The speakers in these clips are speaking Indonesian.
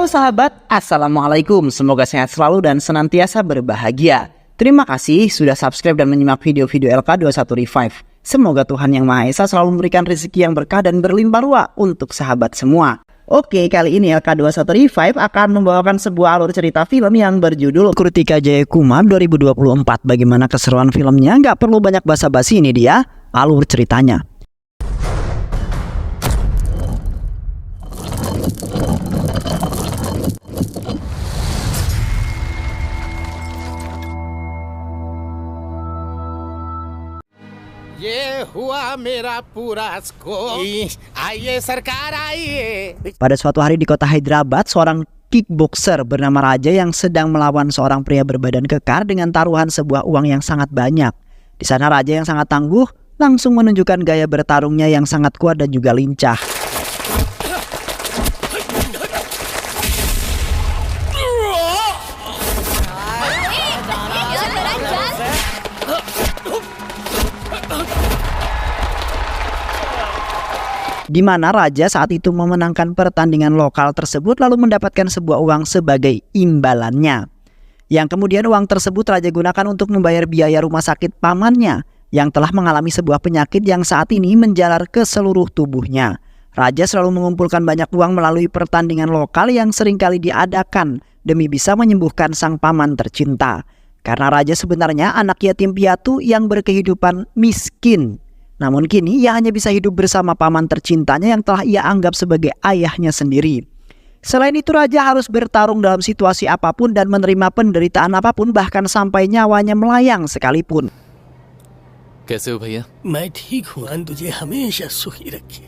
sahabat, Assalamualaikum. Semoga sehat selalu dan senantiasa berbahagia. Terima kasih sudah subscribe dan menyimak video-video LK21 Revive. Semoga Tuhan Yang Maha Esa selalu memberikan rezeki yang berkah dan berlimpah ruah untuk sahabat semua. Oke, kali ini LK21 Revive akan membawakan sebuah alur cerita film yang berjudul Krtika Jayakumar 2024. Bagaimana keseruan filmnya? Nggak perlu banyak basa-basi, ini dia alur ceritanya. Pada suatu hari di kota Hyderabad, seorang kickboxer bernama Raja yang sedang melawan seorang pria berbadan kekar dengan taruhan sebuah uang yang sangat banyak. Di sana Raja yang sangat tangguh langsung menunjukkan gaya bertarungnya yang sangat kuat dan juga lincah. Di mana Raja saat itu memenangkan pertandingan lokal tersebut lalu mendapatkan sebuah uang sebagai imbalannya. Yang kemudian uang tersebut Raja gunakan untuk membayar biaya rumah sakit pamannya yang telah mengalami sebuah penyakit yang saat ini menjalar ke seluruh tubuhnya. Raja selalu mengumpulkan banyak uang melalui pertandingan lokal yang seringkali diadakan demi bisa menyembuhkan sang paman tercinta. Karena Raja sebenarnya anak yatim piatu yang berkehidupan miskin. Namun kini ia hanya bisa hidup bersama paman tercintanya yang telah ia anggap sebagai ayahnya sendiri. Selain itu Raja harus bertarung dalam situasi apapun dan menerima penderitaan apapun, bahkan sampai nyawanya melayang sekalipun. कैसे हो भैया? मैं ठीक हूँ, तुझे हमेशा सुखी रखे.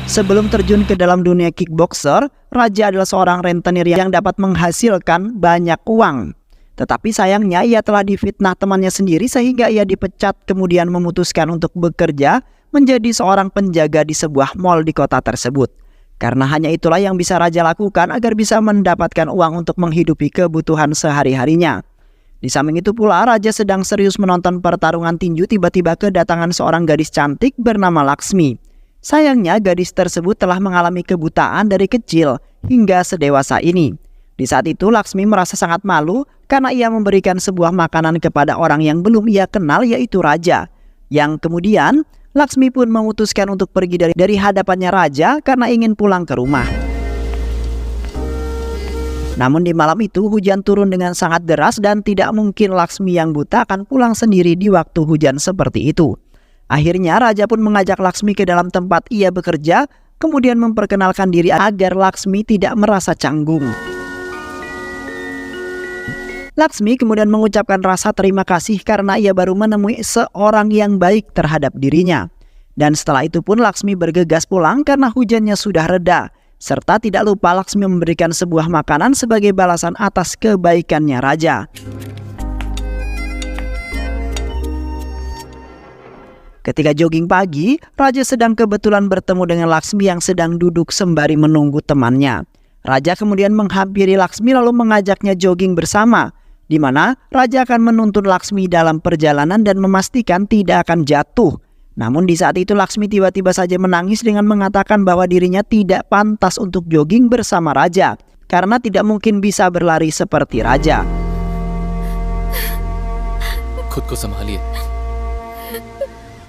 Sebelum terjun ke dalam dunia kickboxer, Raja adalah seorang rentenir yang dapat menghasilkan banyak uang. Tetapi sayangnya ia telah difitnah temannya sendiri sehingga ia dipecat, kemudian memutuskan untuk bekerja menjadi seorang penjaga di sebuah mal di kota tersebut. Karena hanya itulah yang bisa Raja lakukan agar bisa mendapatkan uang untuk menghidupi kebutuhan sehari-harinya. Di samping itu pula Raja sedang serius menonton pertarungan tinju, tiba-tiba kedatangan seorang gadis cantik bernama Laksmi. Sayangnya gadis tersebut telah mengalami kebutaan dari kecil hingga sedewasa ini. Di saat itu Laksmi merasa sangat malu karena ia memberikan sebuah makanan kepada orang yang belum ia kenal, yaitu Raja. Yang kemudian Laksmi pun memutuskan untuk pergi dari hadapannya Raja karena ingin pulang ke rumah. Namun di malam itu hujan turun dengan sangat deras dan tidak mungkin Laksmi yang buta akan pulang sendiri di waktu hujan seperti itu. Akhirnya Raja pun mengajak Laksmi ke dalam tempat ia bekerja, kemudian memperkenalkan diri agar Laksmi tidak merasa canggung. Laksmi kemudian mengucapkan rasa terima kasih karena ia baru menemui seorang yang baik terhadap dirinya. Dan setelah itu pun Laksmi bergegas pulang karena hujannya sudah reda. Serta tidak lupa Laksmi memberikan sebuah makanan sebagai balasan atas kebaikannya Raja. Ketika jogging pagi, Raja sedang kebetulan bertemu dengan Laksmi yang sedang duduk sembari menunggu temannya. Raja kemudian menghampiri Laksmi lalu mengajaknya jogging bersama, di mana Raja akan menuntun Laksmi dalam perjalanan dan memastikan tidak akan jatuh. Namun di saat itu Laksmi tiba-tiba saja menangis dengan mengatakan bahwa dirinya tidak pantas untuk jogging bersama Raja karena tidak mungkin bisa berlari seperti Raja. खुद को संभालिए.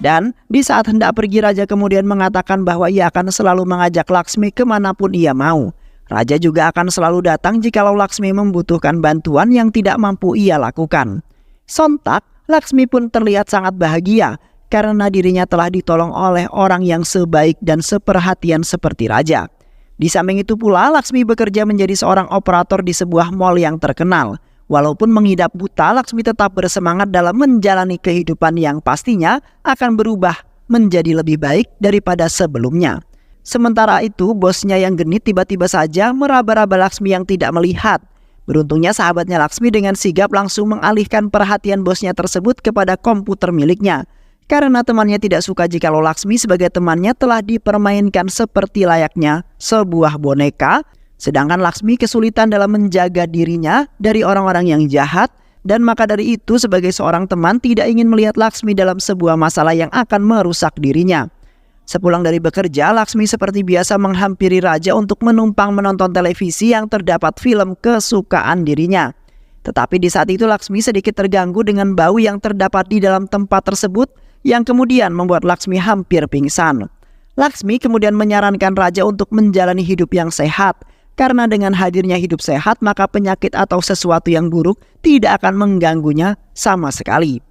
Dan di saat hendak pergi Raja kemudian mengatakan bahwa ia akan selalu mengajak Laksmi kemanapun ia mau. Raja juga akan selalu datang jikalau Laksmi membutuhkan bantuan yang tidak mampu ia lakukan. Sontak, Laksmi pun terlihat sangat bahagia karena dirinya telah ditolong oleh orang yang sebaik dan seperhatian seperti Raja. Di samping itu pula, Laksmi bekerja menjadi seorang operator di sebuah mal yang terkenal. Walaupun mengidap buta, Laksmi tetap bersemangat dalam menjalani kehidupan yang pastinya akan berubah menjadi lebih baik daripada sebelumnya. Sementara itu, bosnya yang genit tiba-tiba saja meraba-raba Laksmi yang tidak melihat. Beruntungnya sahabatnya Laksmi dengan sigap langsung mengalihkan perhatian bosnya tersebut kepada komputer miliknya. Karena temannya tidak suka jikalau Laksmi sebagai temannya telah dipermainkan seperti layaknya sebuah boneka. Sedangkan Laksmi kesulitan dalam menjaga dirinya dari orang-orang yang jahat. Dan maka dari itu sebagai seorang teman tidak ingin melihat Laksmi dalam sebuah masalah yang akan merusak dirinya. Sepulang dari bekerja, Laksmi seperti biasa menghampiri Raja untuk menumpang menonton televisi yang terdapat film kesukaan dirinya. Tetapi di saat itu Laksmi sedikit terganggu dengan bau yang terdapat di dalam tempat tersebut yang kemudian membuat Laksmi hampir pingsan. Laksmi kemudian menyarankan Raja untuk menjalani hidup yang sehat, karena dengan hadirnya hidup sehat maka penyakit atau sesuatu yang buruk tidak akan mengganggunya sama sekali.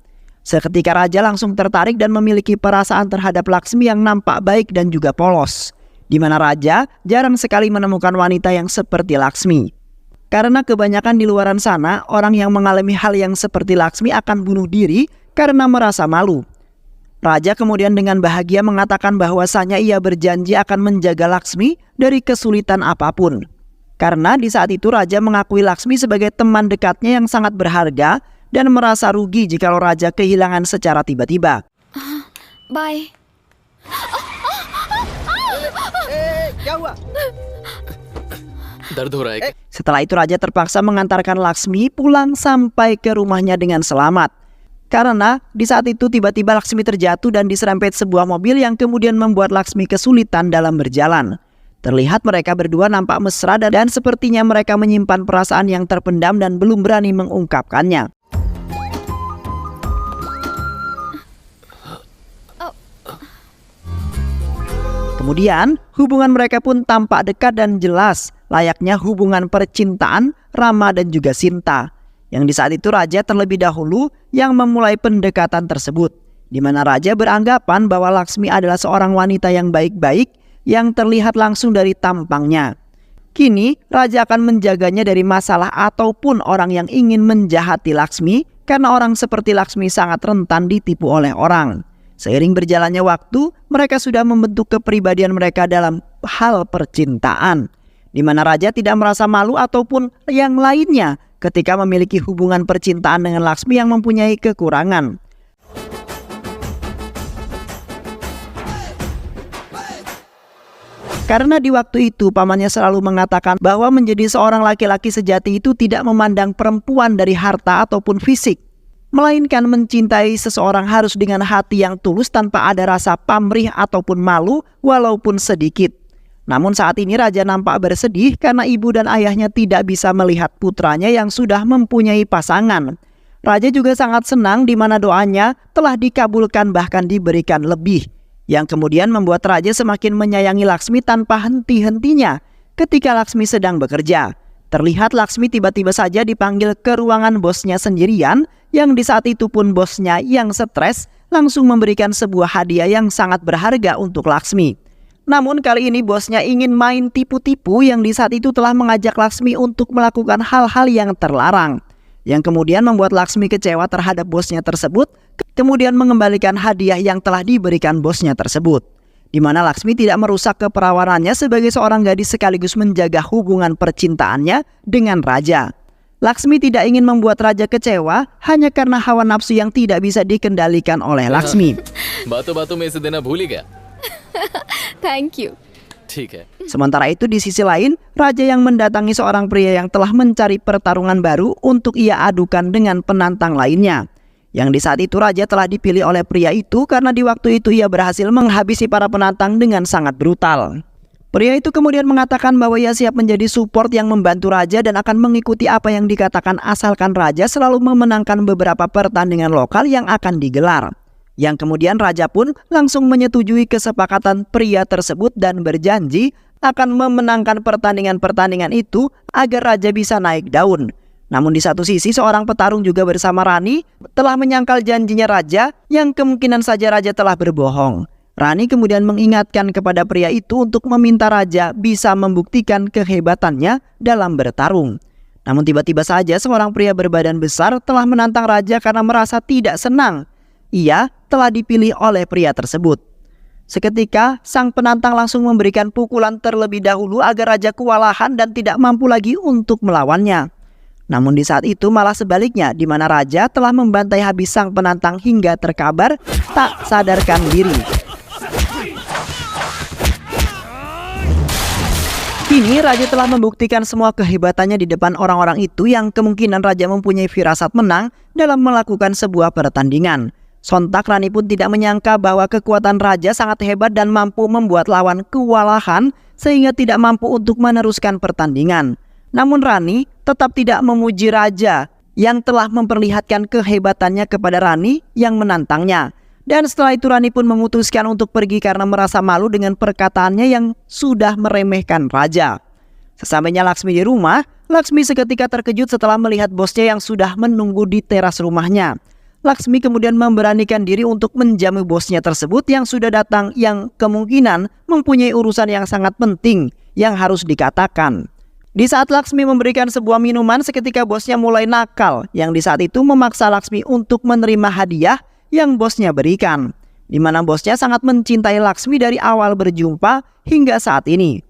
Seketika Raja langsung tertarik dan memiliki perasaan terhadap Laksmi yang nampak baik dan juga polos, di mana Raja jarang sekali menemukan wanita yang seperti Laksmi. Karena kebanyakan di luaran sana, orang yang mengalami hal yang seperti Laksmi akan bunuh diri karena merasa malu. Raja kemudian dengan bahagia mengatakan bahwasanya ia berjanji akan menjaga Laksmi dari kesulitan apapun. Karena di saat itu Raja mengakui Laksmi sebagai teman dekatnya yang sangat berharga dan merasa rugi jikalau Raja kehilangan secara tiba-tiba. Bye. दर्द हो रहा है क्या? Setelah itu Raja terpaksa mengantarkan Laksmi pulang sampai ke rumahnya dengan selamat. Karena di saat itu tiba-tiba Laksmi terjatuh dan diserempet sebuah mobil yang kemudian membuat Laksmi kesulitan dalam berjalan. Terlihat mereka berdua nampak mesra dan sepertinya mereka menyimpan perasaan yang terpendam dan belum berani mengungkapkannya. Kemudian hubungan mereka pun tampak dekat dan jelas, layaknya hubungan percintaan Rama dan juga Sinta. Yang di saat itu Raja terlebih dahulu yang memulai pendekatan tersebut, di mana Raja beranggapan bahwa Laksmi adalah seorang wanita yang baik-baik yang terlihat langsung dari tampangnya. Kini Raja akan menjaganya dari masalah ataupun orang yang ingin menjahati Laksmi, karena orang seperti Laksmi sangat rentan ditipu oleh orang. Seiring berjalannya waktu, mereka sudah membentuk kepribadian mereka dalam hal percintaan, di mana Raja tidak merasa malu ataupun yang lainnya ketika memiliki hubungan percintaan dengan Laksmi yang mempunyai kekurangan. Karena di waktu itu pamannya selalu mengatakan bahwa menjadi seorang laki-laki sejati itu tidak memandang perempuan dari harta ataupun fisik, melainkan mencintai seseorang harus dengan hati yang tulus tanpa ada rasa pamrih ataupun malu walaupun sedikit. Namun saat ini Raja nampak bersedih karena ibu dan ayahnya tidak bisa melihat putranya yang sudah mempunyai pasangan. Raja juga sangat senang di mana doanya telah dikabulkan bahkan diberikan lebih, yang kemudian membuat Raja semakin menyayangi Laksmi tanpa henti-hentinya ketika Laksmi sedang bekerja. Terlihat Laksmi tiba-tiba saja dipanggil ke ruangan bosnya sendirian, yang di saat itu pun bosnya yang stres langsung memberikan sebuah hadiah yang sangat berharga untuk Laksmi. Namun kali ini bosnya ingin main tipu-tipu yang di saat itu telah mengajak Laksmi untuk melakukan hal-hal yang terlarang, yang kemudian membuat Laksmi kecewa terhadap bosnya tersebut, kemudian mengembalikan hadiah yang telah diberikan bosnya tersebut, di mana Laksmi tidak merusak keperawanannya sebagai seorang gadis sekaligus menjaga hubungan percintaannya dengan Raja. Laksmi tidak ingin membuat Raja kecewa hanya karena hawa nafsu yang tidak bisa dikendalikan oleh Laksmi. बातों-बातों में इसे देना भूल ही गया. Thank you. ठीक है. Sementara itu di sisi lain, Raja yang mendatangi seorang pria yang telah mencari pertarungan baru untuk ia adukan dengan penantang lainnya. Yang di saat itu Raja telah dipilih oleh pria itu karena di waktu itu ia berhasil menghabisi para penantang dengan sangat brutal. Pria itu kemudian mengatakan bahwa ia siap menjadi support yang membantu Raja dan akan mengikuti apa yang dikatakan asalkan Raja selalu memenangkan beberapa pertandingan lokal yang akan digelar. Yang kemudian Raja pun langsung menyetujui kesepakatan pria tersebut dan berjanji akan memenangkan pertandingan-pertandingan itu agar Raja bisa naik daun. Namun di satu sisi seorang petarung juga bersama Rani telah menyangkal janjinya Raja yang kemungkinan saja Raja telah berbohong. Rani kemudian mengingatkan kepada pria itu untuk meminta Raja bisa membuktikan kehebatannya dalam bertarung. Namun tiba-tiba saja seorang pria berbadan besar telah menantang Raja karena merasa tidak senang ia telah dipilih oleh pria tersebut. Seketika sang penantang langsung memberikan pukulan terlebih dahulu agar Raja kewalahan dan tidak mampu lagi untuk melawannya. Namun di saat itu malah sebaliknya, di mana Raja telah membantai habis sang penantang hingga terkabar tak sadarkan diri. Kini Raja telah membuktikan semua kehebatannya di depan orang-orang itu yang kemungkinan Raja mempunyai firasat menang dalam melakukan sebuah pertandingan. Sontak Rani pun tidak menyangka bahwa kekuatan raja sangat hebat dan mampu membuat lawan kewalahan sehingga tidak mampu untuk meneruskan pertandingan. Namun Rani tetap tidak memuji raja yang telah memperlihatkan kehebatannya kepada Rani yang menantangnya. Dan setelah itu Rani pun memutuskan untuk pergi karena merasa malu dengan perkataannya yang sudah meremehkan raja. Sesampainya Laksmi di rumah, Laksmi seketika terkejut setelah melihat bosnya yang sudah menunggu di teras rumahnya. Laksmi kemudian memberanikan diri untuk menjamu bosnya tersebut yang sudah datang, yang kemungkinan mempunyai urusan yang sangat penting yang harus dikatakan. Di saat Laksmi memberikan sebuah minuman, seketika bosnya mulai nakal, yang di saat itu memaksa Laksmi untuk menerima hadiah yang bosnya berikan, di mana bosnya sangat mencintai Laksmi dari awal berjumpa hingga saat ini.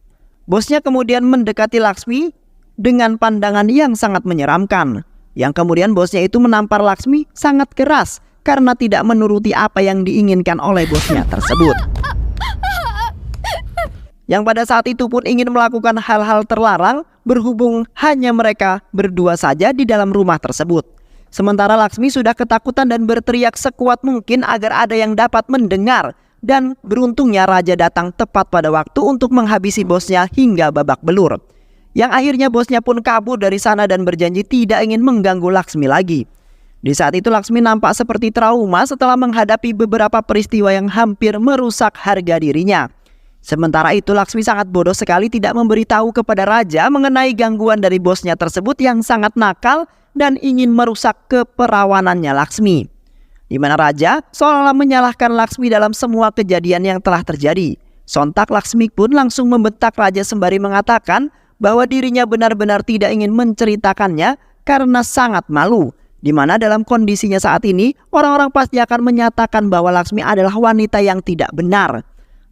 Bosnya kemudian mendekati Laksmi dengan pandangan yang sangat menyeramkan, yang kemudian bosnya itu menampar Laksmi sangat keras karena tidak menuruti apa yang diinginkan oleh bosnya tersebut. Yang pada saat itu pun ingin melakukan hal-hal terlarang berhubung hanya mereka berdua saja di dalam rumah tersebut. Sementara Laksmi sudah ketakutan dan berteriak sekuat mungkin agar ada yang dapat mendengar, dan beruntungnya raja datang tepat pada waktu untuk menghabisi bosnya hingga babak belur. Yang akhirnya bosnya pun kabur dari sana dan berjanji tidak ingin mengganggu Laksmi lagi. Di saat itu Laksmi nampak seperti trauma setelah menghadapi beberapa peristiwa yang hampir merusak harga dirinya. Sementara itu Laksmi sangat bodoh sekali tidak memberitahu kepada raja mengenai gangguan dari bosnya tersebut yang sangat nakal dan ingin merusak keperawanannya Laksmi. Di mana raja seolah-olah menyalahkan Laksmi dalam semua kejadian yang telah terjadi. Sontak Laksmi pun langsung membentak raja sembari mengatakan bahwa dirinya benar-benar tidak ingin menceritakannya karena sangat malu. Di mana dalam kondisinya saat ini, orang-orang pasti akan menyatakan bahwa Laksmi adalah wanita yang tidak benar.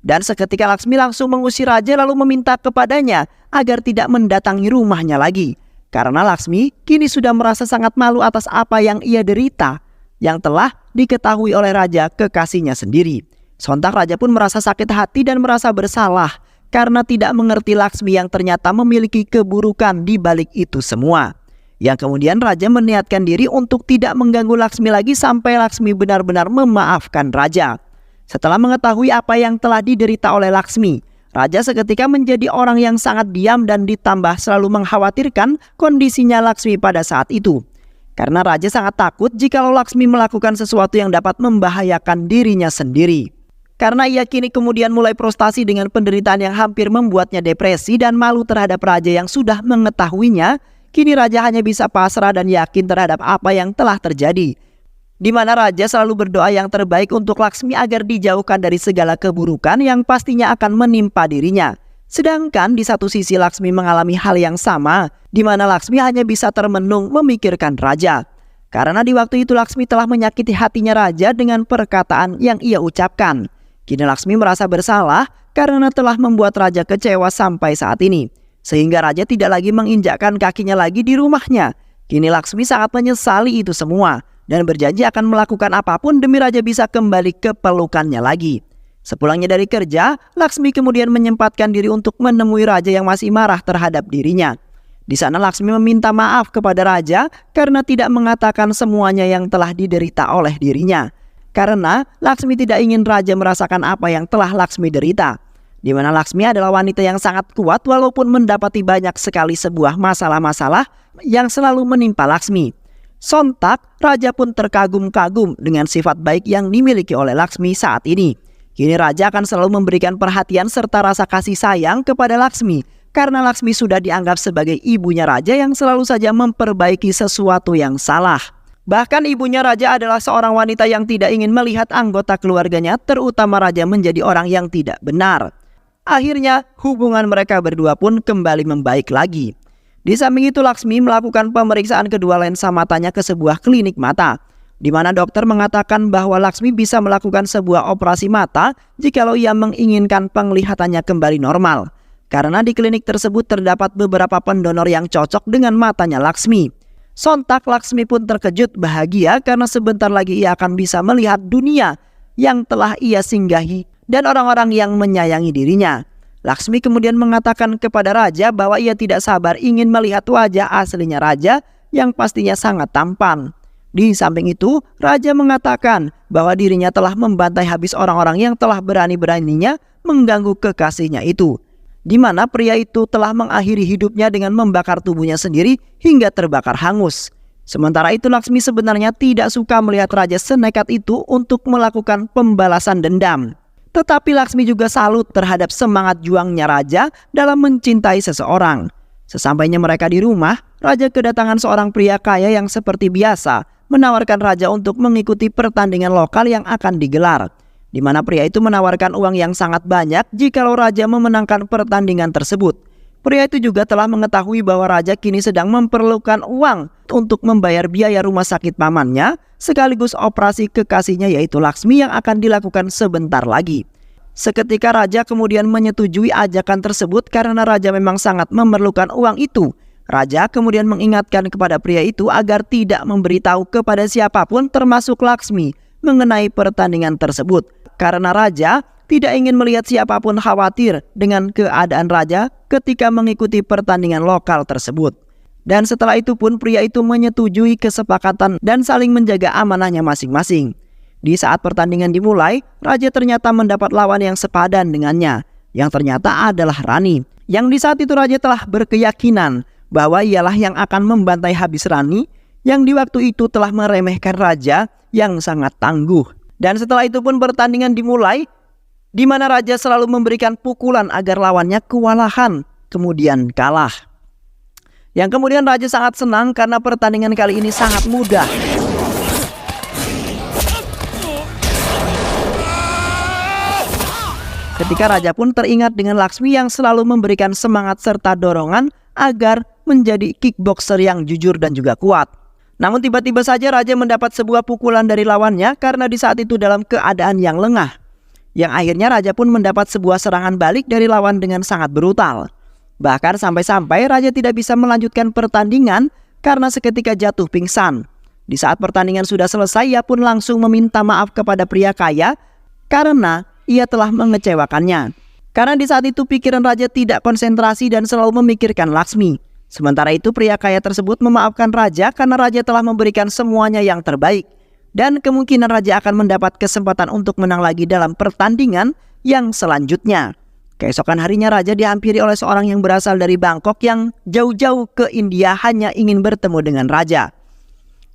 Dan seketika Laksmi langsung mengusir raja lalu meminta kepadanya agar tidak mendatangi rumahnya lagi. Karena Laksmi kini sudah merasa sangat malu atas apa yang ia derita, yang telah diketahui oleh raja kekasihnya sendiri. Sontak raja pun merasa sakit hati dan merasa bersalah karena tidak mengerti Laksmi yang ternyata memiliki keburukan di balik itu semua. Yang kemudian raja meniatkan diri untuk tidak mengganggu Laksmi lagi sampai Laksmi benar-benar memaafkan raja. Setelah mengetahui apa yang telah diderita oleh Laksmi, raja seketika menjadi orang yang sangat diam dan ditambah selalu mengkhawatirkan kondisinya Laksmi pada saat itu. Karena raja sangat takut jikalau Laksmi melakukan sesuatu yang dapat membahayakan dirinya sendiri. Karena ia kini kemudian mulai frustasi dengan penderitaan yang hampir membuatnya depresi dan malu terhadap raja yang sudah mengetahuinya, kini raja hanya bisa pasrah dan yakin terhadap apa yang telah terjadi. Di mana raja selalu berdoa yang terbaik untuk Laksmi agar dijauhkan dari segala keburukan yang pastinya akan menimpa dirinya. Sedangkan di satu sisi Laksmi mengalami hal yang sama, di mana Laksmi hanya bisa termenung memikirkan raja. Karena di waktu itu Laksmi telah menyakiti hatinya raja dengan perkataan yang ia ucapkan. Kini Laksmi merasa bersalah karena telah membuat raja kecewa sampai saat ini. Sehingga raja tidak lagi menginjakkan kakinya lagi di rumahnya. Kini Laksmi sangat menyesali itu semua dan berjanji akan melakukan apapun demi raja bisa kembali ke pelukannya lagi. Sepulangnya dari kerja, Laksmi kemudian menyempatkan diri untuk menemui raja yang masih marah terhadap dirinya. Di sana Laksmi meminta maaf kepada raja karena tidak mengatakan semuanya yang telah diderita oleh dirinya. Karena Laksmi tidak ingin raja merasakan apa yang telah Laksmi derita. Di mana Laksmi adalah wanita yang sangat kuat walaupun mendapati banyak sekali sebuah masalah-masalah yang selalu menimpa Laksmi. Sontak, raja pun terkagum-kagum dengan sifat baik yang dimiliki oleh Laksmi saat ini. Kini raja akan selalu memberikan perhatian serta rasa kasih sayang kepada Laksmi. Karena Laksmi sudah dianggap sebagai ibunya raja yang selalu saja memperbaiki sesuatu yang salah. Bahkan ibunya raja adalah seorang wanita yang tidak ingin melihat anggota keluarganya, terutama raja, menjadi orang yang tidak benar. Akhirnya hubungan mereka berdua pun kembali membaik lagi. Di samping itu Laksmi melakukan pemeriksaan kedua lensa matanya ke sebuah klinik mata, di mana dokter mengatakan bahwa Laksmi bisa melakukan sebuah operasi mata jikalau ia menginginkan penglihatannya kembali normal. Karena di klinik tersebut terdapat beberapa pendonor yang cocok dengan matanya Laksmi. Sontak Laksmi pun terkejut bahagia karena sebentar lagi ia akan bisa melihat dunia yang telah ia singgahi dan orang-orang yang menyayangi dirinya. Laksmi kemudian mengatakan kepada raja bahwa ia tidak sabar ingin melihat wajah aslinya raja yang pastinya sangat tampan. Di samping itu, raja mengatakan bahwa dirinya telah membantai habis orang-orang yang telah berani-beraninya mengganggu kekasihnya itu, di mana pria itu telah mengakhiri hidupnya dengan membakar tubuhnya sendiri hingga terbakar hangus. Sementara itu Laksmi sebenarnya tidak suka melihat raja senekat itu untuk melakukan pembalasan dendam. Tetapi Laksmi juga salut terhadap semangat juangnya raja dalam mencintai seseorang. Sesampainya mereka di rumah, raja kedatangan seorang pria kaya yang seperti biasa menawarkan raja untuk mengikuti pertandingan lokal yang akan digelar, di mana pria itu menawarkan uang yang sangat banyak jikalau raja memenangkan pertandingan tersebut. Pria itu juga telah mengetahui bahwa raja kini sedang memerlukan uang untuk membayar biaya rumah sakit pamannya sekaligus operasi kekasihnya yaitu Laksmi yang akan dilakukan sebentar lagi. Seketika raja kemudian menyetujui ajakan tersebut karena raja memang sangat memerlukan uang itu. Raja kemudian mengingatkan kepada pria itu agar tidak memberitahu kepada siapapun termasuk Laksmi mengenai pertandingan tersebut, karena raja tidak ingin melihat siapapun khawatir dengan keadaan raja ketika mengikuti pertandingan lokal tersebut. Dan setelah itu pun pria itu menyetujui kesepakatan dan saling menjaga amanahnya masing-masing. Di saat pertandingan dimulai, raja ternyata mendapat lawan yang sepadan dengannya, yang ternyata adalah Rani, yang di saat itu raja telah berkeyakinan bahwa ialah yang akan membantai habis Rani yang di waktu itu telah meremehkan raja yang sangat tangguh. Dan setelah itu pun pertandingan dimulai, di mana raja selalu memberikan pukulan agar lawannya kewalahan, kemudian kalah. Yang kemudian raja sangat senang karena pertandingan kali ini sangat mudah. Ketika raja pun teringat dengan Laksmi yang selalu memberikan semangat serta dorongan agar menjadi kickboxer yang jujur dan juga kuat. Namun tiba-tiba saja raja mendapat sebuah pukulan dari lawannya karena di saat itu dalam keadaan yang lengah. Yang akhirnya raja pun mendapat sebuah serangan balik dari lawan dengan sangat brutal. Bahkan sampai-sampai raja tidak bisa melanjutkan pertandingan karena seketika jatuh pingsan. Di saat pertandingan sudah selesai, ia pun langsung meminta maaf kepada pria kaya karena ia telah mengecewakannya. Karena di saat itu pikiran raja tidak konsentrasi dan selalu memikirkan Laksmi. Sementara itu pria kaya tersebut memaafkan raja karena raja telah memberikan semuanya yang terbaik. Dan kemungkinan raja akan mendapat kesempatan untuk menang lagi dalam pertandingan yang selanjutnya. Keesokan harinya raja dihampiri oleh seorang yang berasal dari Bangkok yang jauh-jauh ke India hanya ingin bertemu dengan raja.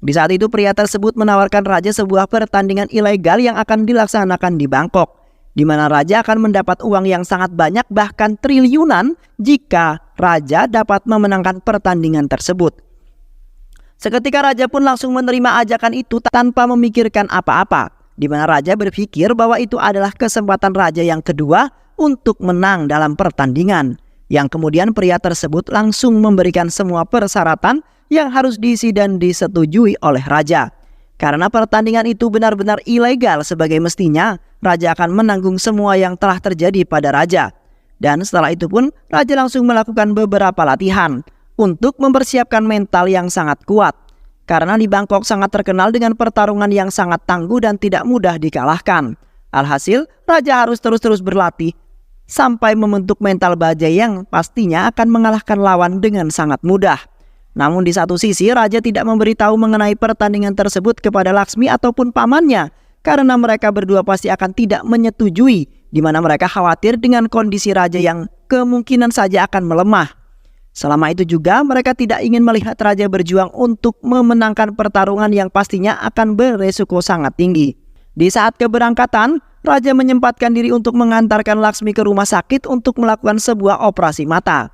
Di saat itu pria tersebut menawarkan raja sebuah pertandingan ilegal yang akan dilaksanakan di Bangkok, di mana raja akan mendapat uang yang sangat banyak bahkan triliunan jika raja dapat memenangkan pertandingan tersebut. Seketika raja pun langsung menerima ajakan itu tanpa memikirkan apa-apa, di mana raja berpikir bahwa itu adalah kesempatan raja yang kedua untuk menang dalam pertandingan. Yang kemudian pria tersebut langsung memberikan semua persyaratan yang harus diisi dan disetujui oleh raja. Karena pertandingan itu benar-benar ilegal sebagai mestinya, raja akan menanggung semua yang telah terjadi pada raja. Dan setelah itu pun raja langsung melakukan beberapa latihan untuk mempersiapkan mental yang sangat kuat. Karena di Bangkok sangat terkenal dengan pertarungan yang sangat tangguh dan tidak mudah dikalahkan. Alhasil, raja harus terus-terus berlatih sampai membentuk mental baja yang pastinya akan mengalahkan lawan dengan sangat mudah. Namun di satu sisi, raja tidak memberitahu mengenai pertandingan tersebut kepada Laksmi ataupun pamannya, karena mereka berdua pasti akan tidak menyetujui, di mana mereka khawatir dengan kondisi raja yang kemungkinan saja akan melemah. Selama itu juga mereka tidak ingin melihat raja berjuang untuk memenangkan pertarungan yang pastinya akan beresiko sangat tinggi. Di saat keberangkatan, raja menyempatkan diri untuk mengantarkan Laksmi ke rumah sakit untuk melakukan sebuah operasi mata.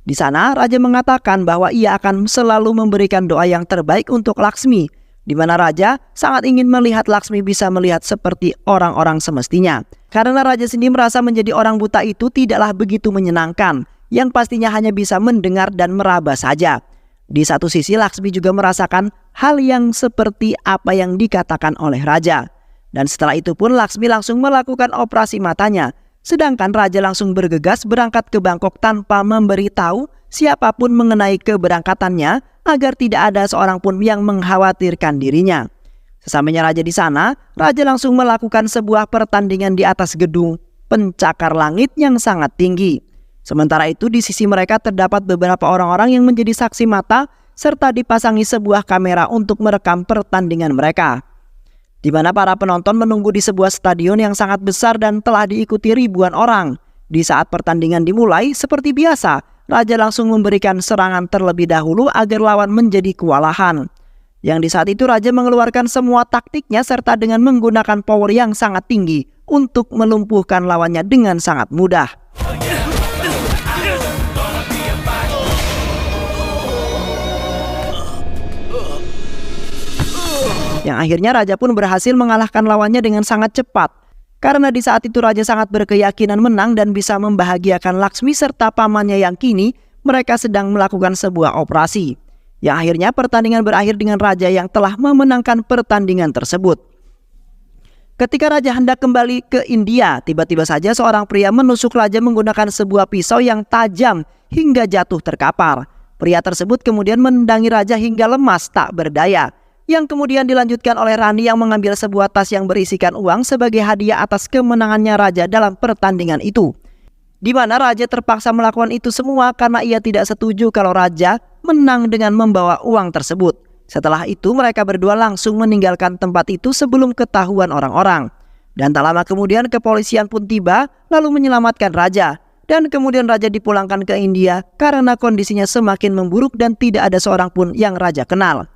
Di sana raja mengatakan bahwa ia akan selalu memberikan doa yang terbaik untuk Laksmi, di mana raja sangat ingin melihat Laksmi bisa melihat seperti orang-orang semestinya. Karena raja sendiri merasa menjadi orang buta itu tidaklah begitu menyenangkan, yang pastinya hanya bisa mendengar dan meraba saja. Di satu sisi Laksmi juga merasakan hal yang seperti apa yang dikatakan oleh raja. Dan setelah itu pun Laksmi langsung melakukan operasi matanya. Sedangkan raja langsung bergegas berangkat ke Bangkok tanpa memberitahu siapapun mengenai keberangkatannya agar tidak ada seorang pun yang mengkhawatirkan dirinya. Sesampainya raja di sana, raja langsung melakukan sebuah pertandingan di atas gedung pencakar langit yang sangat tinggi. Sementara itu di sisi mereka terdapat beberapa orang-orang yang menjadi saksi mata serta dipasangi sebuah kamera untuk merekam pertandingan mereka. Di mana para penonton menunggu di sebuah stadion yang sangat besar dan telah diikuti ribuan orang. Di saat pertandingan dimulai, seperti biasa, Raja langsung memberikan serangan terlebih dahulu agar lawan menjadi kewalahan. Yang di saat itu Raja mengeluarkan semua taktiknya serta dengan menggunakan power yang sangat tinggi untuk melumpuhkan lawannya dengan sangat mudah. Yang akhirnya Raja pun berhasil mengalahkan lawannya dengan sangat cepat. Karena di saat itu Raja sangat berkeyakinan menang dan bisa membahagiakan Laksmi serta pamannya yang kini mereka sedang melakukan sebuah operasi. Yang akhirnya pertandingan berakhir dengan Raja yang telah memenangkan pertandingan tersebut. Ketika Raja hendak kembali ke India, tiba-tiba saja seorang pria menusuk Raja menggunakan sebuah pisau yang tajam hingga jatuh terkapar. Pria tersebut kemudian menendangi Raja hingga lemas tak berdaya. Yang kemudian dilanjutkan oleh Rani yang mengambil sebuah tas yang berisikan uang sebagai hadiah atas kemenangannya Raja dalam pertandingan itu. Di mana Raja terpaksa melakukan itu semua karena ia tidak setuju kalau Raja menang dengan membawa uang tersebut. Setelah itu mereka berdua langsung meninggalkan tempat itu sebelum ketahuan orang-orang. Dan tak lama kemudian kepolisian pun tiba lalu menyelamatkan Raja. Dan kemudian Raja dipulangkan ke India karena kondisinya semakin memburuk dan tidak ada seorang pun yang Raja kenal.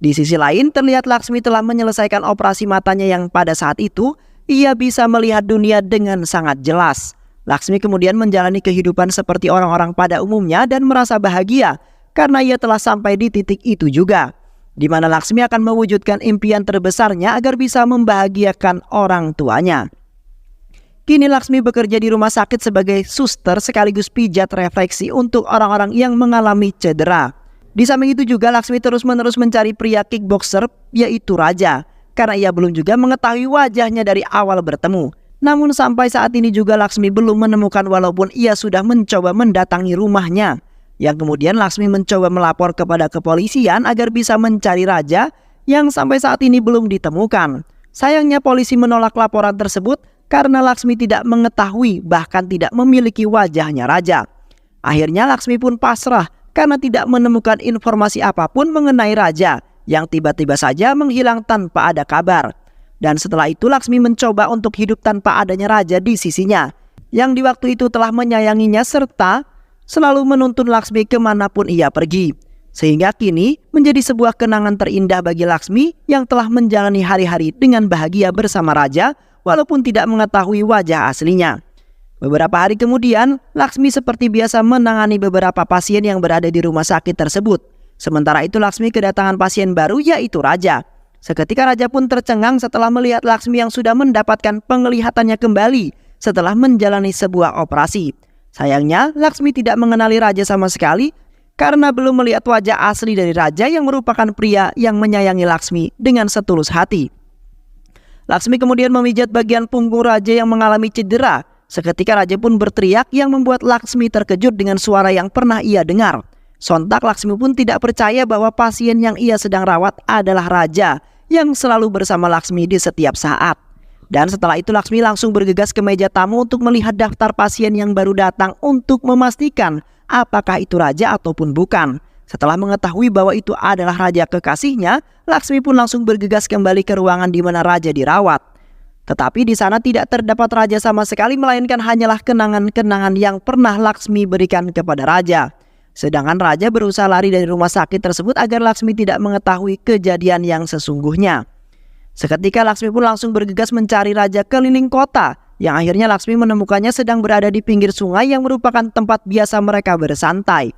Di sisi lain terlihat Laksmi telah menyelesaikan operasi matanya yang pada saat itu ia bisa melihat dunia dengan sangat jelas. Laksmi kemudian menjalani kehidupan seperti orang-orang pada umumnya dan merasa bahagia karena ia telah sampai di titik itu juga, di mana Laksmi akan mewujudkan impian terbesarnya agar bisa membahagiakan orang tuanya. Kini Laksmi bekerja di rumah sakit sebagai suster sekaligus pijat refleksi untuk orang-orang yang mengalami cedera. Di samping itu juga Laksmi terus-menerus mencari pria kickboxer yaitu Raja, karena ia belum juga mengetahui wajahnya dari awal bertemu. Namun sampai saat ini juga Laksmi belum menemukan walaupun ia sudah mencoba mendatangi rumahnya. Yang kemudian Laksmi mencoba melapor kepada kepolisian agar bisa mencari Raja yang sampai saat ini belum ditemukan. Sayangnya polisi menolak laporan tersebut karena Laksmi tidak mengetahui bahkan tidak memiliki wajahnya Raja. Akhirnya Laksmi pun pasrah karena tidak menemukan informasi apapun mengenai Raja yang tiba-tiba saja menghilang tanpa ada kabar. Dan setelah itu Laksmi mencoba untuk hidup tanpa adanya Raja di sisinya, yang di waktu itu telah menyayanginya serta selalu menuntun Laksmi kemanapun ia pergi. Sehingga kini menjadi sebuah kenangan terindah bagi Laksmi yang telah menjalani hari-hari dengan bahagia bersama Raja walaupun tidak mengetahui wajah aslinya. Beberapa hari kemudian, Laksmi seperti biasa menangani beberapa pasien yang berada di rumah sakit tersebut. Sementara itu Laksmi kedatangan pasien baru yaitu Raja. Seketika Raja pun tercengang setelah melihat Laksmi yang sudah mendapatkan penglihatannya kembali setelah menjalani sebuah operasi. Sayangnya Laksmi tidak mengenali Raja sama sekali karena belum melihat wajah asli dari Raja yang merupakan pria yang menyayangi Laksmi dengan setulus hati. Laksmi kemudian memijat bagian punggung Raja yang mengalami cedera. Seketika Raja pun berteriak yang membuat Laksmi terkejut dengan suara yang pernah ia dengar. Sontak Laksmi pun tidak percaya bahwa pasien yang ia sedang rawat adalah Raja yang selalu bersama Laksmi di setiap saat. Dan setelah itu Laksmi langsung bergegas ke meja tamu untuk melihat daftar pasien yang baru datang untuk memastikan apakah itu Raja ataupun bukan. Setelah mengetahui bahwa itu adalah Raja kekasihnya, Laksmi pun langsung bergegas kembali ke ruangan di mana Raja dirawat. Tetapi di sana tidak terdapat Raja sama sekali, melainkan hanyalah kenangan-kenangan yang pernah Laksmi berikan kepada Raja. Sedangkan Raja berusaha lari dari rumah sakit tersebut agar Laksmi tidak mengetahui kejadian yang sesungguhnya. Seketika Laksmi pun langsung bergegas mencari Raja keliling kota, yang akhirnya Laksmi menemukannya sedang berada di pinggir sungai yang merupakan tempat biasa mereka bersantai.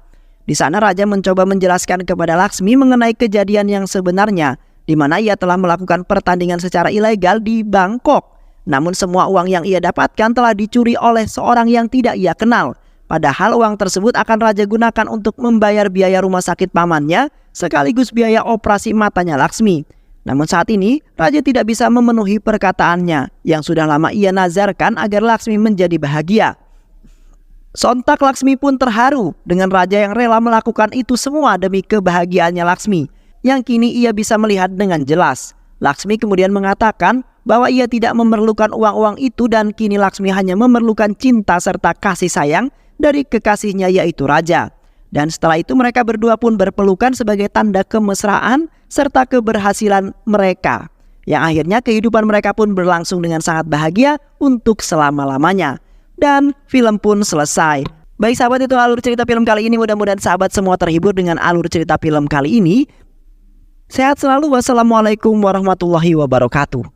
Di sana Raja mencoba menjelaskan kepada Laksmi mengenai kejadian yang sebenarnya, di mana ia telah melakukan pertandingan secara ilegal di Bangkok. Namun semua uang yang ia dapatkan telah dicuri oleh seorang yang tidak ia kenal. Padahal uang tersebut akan Raja gunakan untuk membayar biaya rumah sakit pamannya sekaligus biaya operasi matanya Laksmi. Namun saat ini Raja tidak bisa memenuhi perkataannya yang sudah lama ia nazarkan agar Laksmi menjadi bahagia. Sontak Laksmi pun terharu dengan Raja yang rela melakukan itu semua demi kebahagiaannya Laksmi, yang kini ia bisa melihat dengan jelas. Laksmi kemudian mengatakan bahwa ia tidak memerlukan uang-uang itu dan kini Laksmi hanya memerlukan cinta serta kasih sayang dari kekasihnya yaitu Raja. Dan setelah itu mereka berdua pun berpelukan sebagai tanda kemesraan serta keberhasilan mereka. Yang akhirnya kehidupan mereka pun berlangsung dengan sangat bahagia untuk selama-lamanya. Dan film pun selesai. Baik sahabat, itu alur cerita film kali ini. Mudah-mudahan sahabat semua terhibur dengan alur cerita film kali ini. Sehat selalu. Wassalamualaikum warahmatullahi wabarakatuh.